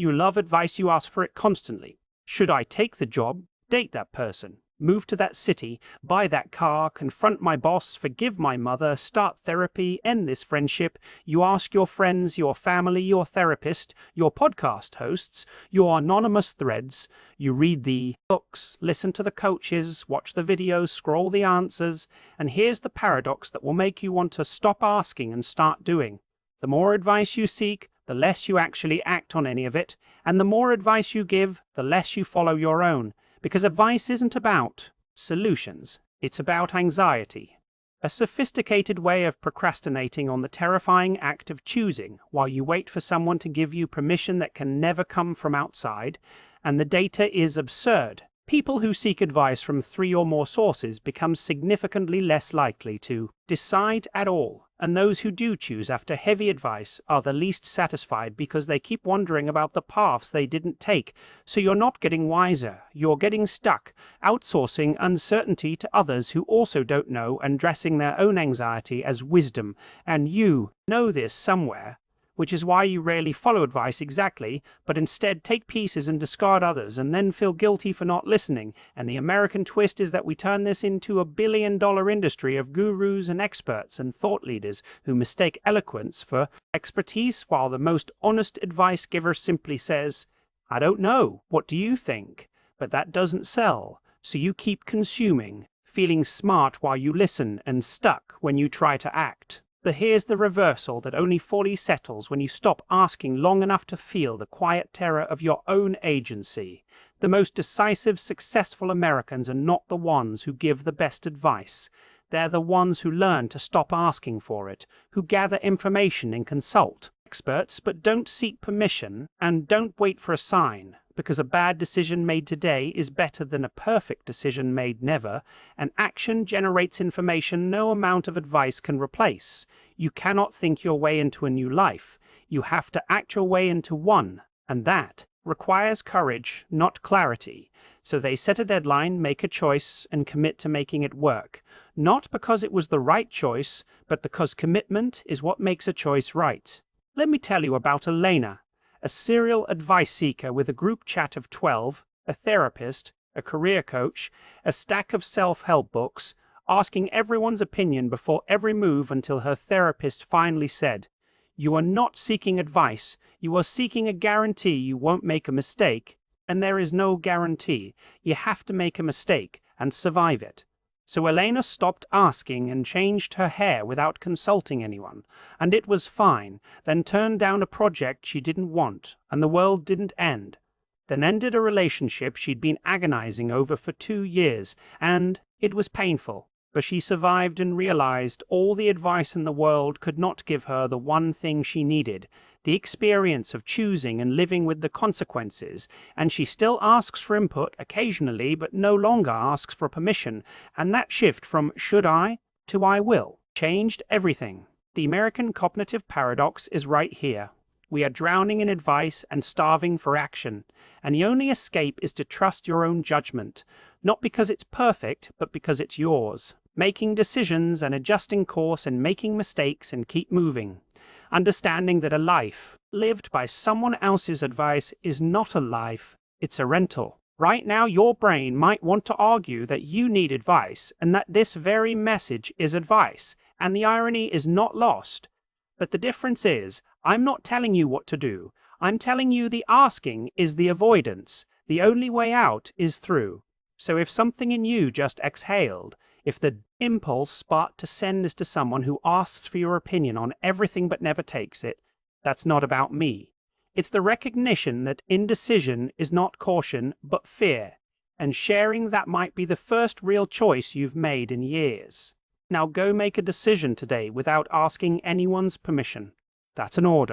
You love advice, you ask for it constantly. Should I take the job, date that person, move to that city, buy that car, confront my boss, forgive my mother, start therapy, end this friendship? You ask your friends, your family, your therapist, your podcast hosts, your anonymous threads. You read the books, listen to the coaches, watch the videos, scroll the answers. And here's the paradox that will make you want to stop asking and start doing. The more advice you seek, the less you actually act on any of it. And the more advice you give, the less you follow your own. Because advice isn't about solutions, it's about anxiety. A sophisticated way of procrastinating on the terrifying act of choosing while you wait for someone to give you permission that can never come from outside, and the data is absurd. People who seek advice from 3 or more sources become significantly less likely to decide at all, and those who do choose after heavy advice are the least satisfied because they keep wondering about the paths they didn't take. So you're not getting wiser, you're getting stuck, outsourcing uncertainty to others who also don't know and dressing their own anxiety as wisdom. And you know this somewhere, which is why you rarely follow advice exactly, but instead take pieces and discard others and then feel guilty for not listening. And the American twist is that we turn this into a billion-dollar industry of gurus and experts and thought leaders who mistake eloquence for expertise, while the most honest advice giver simply says, "I don't know, what do you think?" But that doesn't sell, so you keep consuming, feeling smart while you listen and stuck when you try to act. But here's the reversal that only fully settles when you stop asking long enough to feel the quiet terror of your own agency. The most decisive, successful Americans are not the ones who give the best advice. They're the ones who learn to stop asking for it, who gather information and consult experts but don't seek permission and don't wait for a sign. Because a bad decision made today is better than a perfect decision made never, and action generates information no amount of advice can replace. You cannot think your way into a new life. You have to act your way into one, and that requires courage, not clarity. So they set a deadline, make a choice, and commit to making it work. Not because it was the right choice, but because commitment is what makes a choice right. Let me tell you about Elena, a serial advice seeker with a group chat of 12, a therapist, a career coach, a stack of self-help books, asking everyone's opinion before every move until her therapist finally said, "You are not seeking advice, you are seeking a guarantee you won't make a mistake, and there is no guarantee. You have to make a mistake and survive it." So Elena stopped asking and changed her hair without consulting anyone, and it was fine, then turned down a project she didn't want, and the world didn't end. Then ended a relationship she'd been agonizing over for 2 years, and it was painful. But she survived and realized all the advice in the world could not give her the one thing she needed, the experience of choosing and living with the consequences, and she still asks for input occasionally but no longer asks for permission, and that shift from "should I" to "I will" changed everything. The American cognitive paradox is right here. We are drowning in advice and starving for action, and the only escape is to trust your own judgment, not because it's perfect, but because it's yours. Making decisions and adjusting course and making mistakes and keep moving. Understanding that a life lived by someone else's advice is not a life, it's a rental. Right now, your brain might want to argue that you need advice and that this very message is advice, and the irony is not lost. But the difference is, I'm not telling you what to do. I'm telling you the asking is the avoidance. The only way out is through. So if something in you just exhaled, if the impulse sparked to send this to someone who asks for your opinion on everything but never takes it, that's not about me. It's the recognition that indecision is not caution, but fear, and sharing that might be the first real choice you've made in years. Now go make a decision today without asking anyone's permission. That's an order.